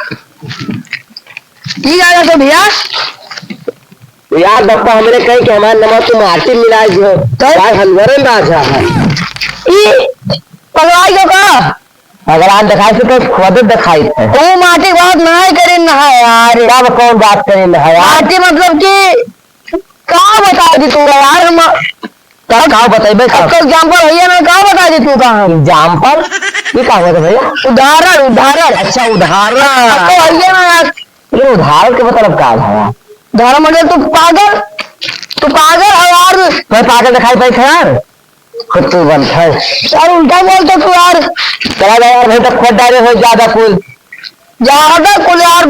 ठीक है तो भैया यार बप्पा हमरे कहीं के हमारे नमक तुम माटी मिलाई जो यार हलवरे में बाजा है पगलाई को का अगर आप दिखाई से तो खुद दिखाई थे वो माटी बात नहीं करे ना यार। अब कौन बात करे ना यार माटी मतलब कि का बता दी तू यार हम का बताइबे तो एग्जांपल भैया मैं का बता दी तू का हम एग्जांपल ये का होता भैया उदाहरण उदाहरण अच्छा उदाहरण तो भैया ना यार ये उदाहरण के मतलब का है उदाहरण मतलब तू पागल है यार। मैं पागल दिखाई पाई था यार खुद तू बन है यार उल्टा बोलते तू यार। चला यार भाई तक खुद डायरे हो ज्यादा कुल यार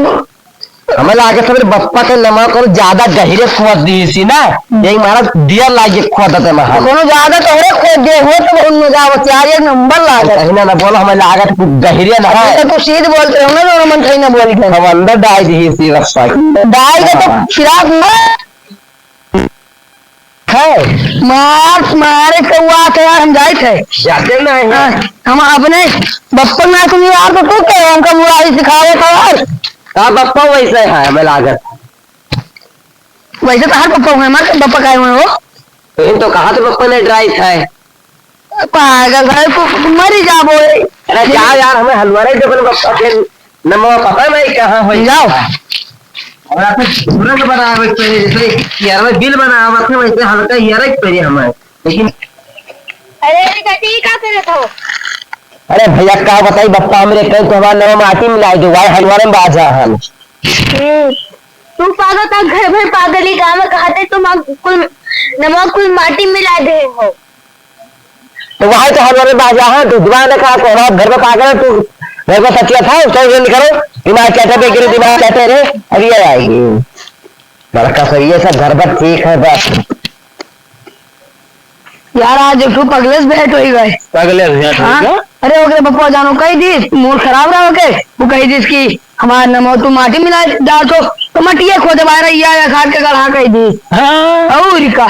हमें लागे सब बप्पा के नमक और ज्यादा गहरे खोद दी सी ना यही मारा दिया लागे खोदते में हम कोनो ज्यादा तो रे खोद दे हो तो उन मजा यार एक नंबर लागे कहीं ना बोला हमें लागत गहरे ना है तो सीध बोलते हो ना मन कहीं ना बोल के हम अंदर डाल दी सी रस्ता डाल के तो फिराक में है मारे के हुआ के यार हम जाए थे जाते ना हम अपने बचपन में तुम यार तो तू क्या हमको बुराई सिखावे था यार। हाँ बप्पा वैसे है हमें लागत वैसे तो हर पप्पा हुए हमारे पप्पा का हुए हो तो कहा तो बप्पा ने ड्राई था पागल है तू मरी जा बोले। अरे क्या यार हमें हलवारे जब बप्पा के नमो पता नहीं कहाँ हो जाओ और आपने तुरंत बनावे जैसे यार में बिल बनावा था वैसे हल्का यार एक पे हमें लेकिन अरे गटी का करे तो अरे भैया का बताई बप्पा हमरे कहीं तो हमारा नवा माटी मिलाई दो भाई हलवारे में बाजा हम तू पागल था घर भर पागली गाँव में कहते तुम कुल नमक कुल माटी मिला दे हो तो वहां तो हलवारे में बाजा है तो दुकान ने कहा तो घर में पागल है तू मेरे को सच्चा था उसको ये निकलो दिमाग कहते पे गिरे दिमाग कहते रहे अब ये आएगी लड़का सही है सब घर पर ठीक है बस यार आज एक पगले से भेंट हो गए पगले अरे ओके पप्पा जानो कही दी मूड खराब रहा ओके वो कही दी इसकी हमारा नमो तू माटी मिला डाल तो मटिया खोदे बाहर या खाद के गढ़ा कही दी और का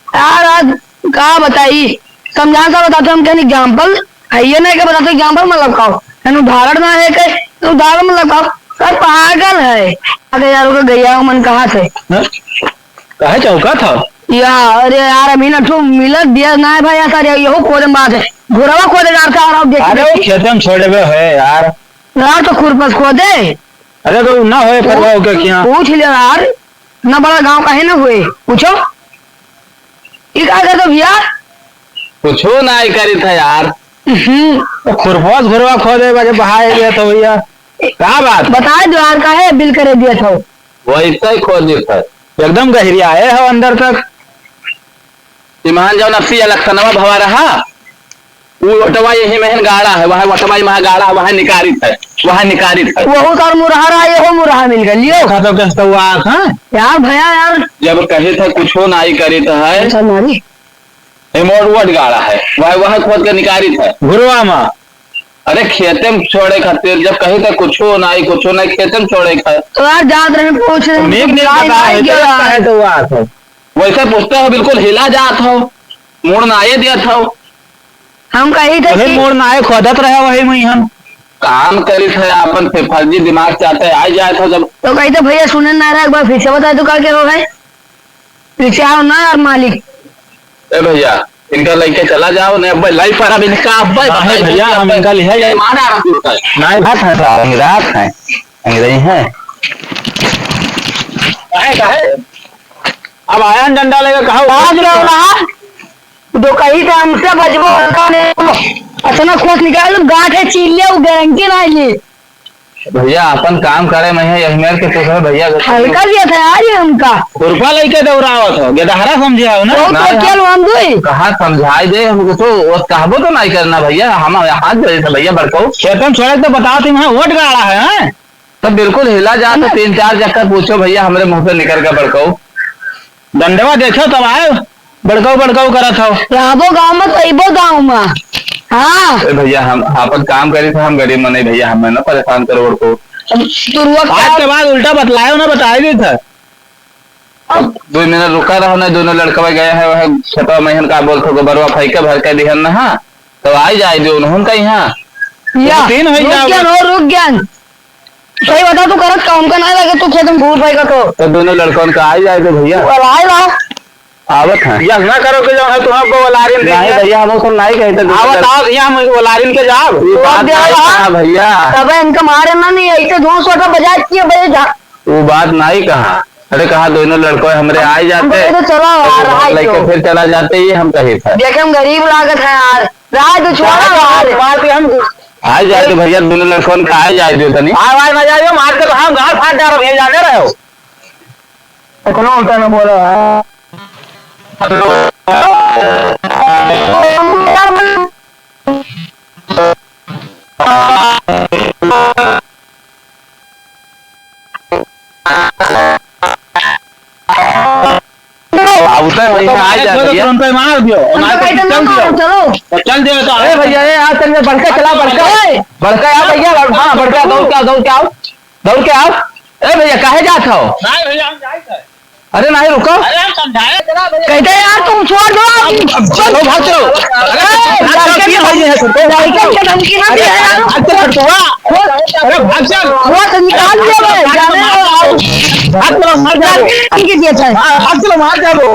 यार आज का बताई समझान सा बताते हम कहने एग्जाम्पल है ये नहीं क्या बताते एग्जाम्पल मतलब खाओ उदाहरण ना है कहीं उदाहरण मतलब खाओ सर पागल है अरे यार को गैया मन कहाँ से कहा चौका था या अरे यार अभी ना तू मिलत दिया ना है भाई ऐसा यही खोदे बात है घोरवा खोदे यार का और देख अरे खेत में छोड़े हुए है यार यार तो खुरपस खोदे अरे तो ना होए परवाह हो क्या पूछ लिया यार ना बड़ा गांव का है ना हुए पूछो ठीक है तो भैया कुछो ना करी था यार खुरपास घुरवा खोदे बजे बहाए गया तो भैया क्या बात बता दो यार का है बिल करे दिया था वैसा ही खोद दिया था एकदम गहरी आए हो अंदर तक ईमान जाओ नफसी लक्षणवा भवा रहा वो वटवा यही महन गाड़ा है वहाँ वटवा वहाँ गाड़ा वहाँ निकारित है वहाँ निकारित है वो सर मुरहा रहा ये मुरहा मिल गया लियो खाता कैसे हुआ था यार भैया यार जब कहे था कुछो नहीं करी तो है मोड़ गाड़ा है वह खोद के निकारित है घुरवा में अरे खेते में छोड़े खातिर जब कहे था कुछो नहीं खेते में छोड़े खातिर तो यार जात रहे पूछ रहे वैसे पूछते हो बिल्कुल हिला जात हो मोड़ नाये दिया था हम कही थे मोड़ नाये खोदत रहे वही में हम काम करी थे अपन फर्जी दिमाग चाहते आ जाए था जब तो कही थे भैया सुने ना रहा एक बार फिर से बताए तो क्या हो गए पीछे आओ ना यार मालिक ए भैया इनका लेके चला जाओ ने अब लाई पर अब इनका अब भैया हम इनका ले जाए माना नहीं बात है रात है अंग्रेजी है काहे अब आया डंडा लेकर कहा भाग रहा ना तो कही थे हमसे बचबो ने अच्छा खोज निकाल गांठ है चील ले गारंटी ना ये भैया अपन काम करे मैं यही मेरे के पूछे भैया हल्का दिया था यार ये हमका रुपया लेके दौड़ावत हो गेदहरा समझिया हो ना तो क्या हम दो कहा समझाई दे हमको तो वो कहबो तो नहीं करना भैया हम हाथ जोड़े थे भैया बड़को खेतम छोड़े तो बताओ तुम वोट गाड़ा है तो बिल्कुल हिला जा तो 3-4 चक्कर पूछो भैया हमारे मुंह से निकल कर बड़को दंडवा देखो तब आए बड़काऊ करत हो रहबो गाँव में कईबो गाँव में हाँ भैया हम अपन काम करे थे हम गरीब मने भैया हमें ना परेशान करो को आज के बाद उल्टा बतलायो ना बताए भी था 2 मिनट रुका रहो ना दोनों लड़का गए हैं वह छठवा महीन का बोलते गोबरवा फैके भर के दिहन ना हाँ तो आई जाए जो उन्होंने कहीं हाँ 3 हो रुक गया सही बता ज्यादा तो करत काम का नहीं लगे तू खेत में घूर पाएगा तो दोनों लड़कों का आ जाए तो भैया लाए ला आवत है यह ना करो कि जो है तुम को वलारिन दे नहीं भैया हम तो नहीं कहते आवत आओ यहाँ हम वलारिन के जाओ ये बात नहीं कहा भैया तब इनका मारे ना नहीं ऐसे 200 का बजाज किए बजे जा वो बात नहीं कहा अरे कहा दोनों लड़कों हमारे आ जाते तो चलो यार रहा लेके फिर चला जाते ये हम कहे था देखे हम गरीब लागत है यार राह तो छोड़ा मार के हम आ जाए तो भैया दोनों लड़कों का आ जाए दो तनी आवाज ना जाइयो मार के तो हम घर फाट जा रहे जाने रहे हो इतना उल्टा में बोलो आ जाए भैया मार दियो चलो चल दियो तो अरे भैया ये आज तक बड़का चला बड़का आ भैया हाँ बड़का दौड़ के आओ अरे भैया काहे जात हो नहीं भैया हम जाए अरे नहीं रुको अरे हम समझाए कहते यार तुम छोड़ दो चलो भाग चलो धमकी ना दे यार अरे भाग चल वो तो निकाल दिया भाग चलो मार जाओ भाग चलो भाग चलो मार जाओ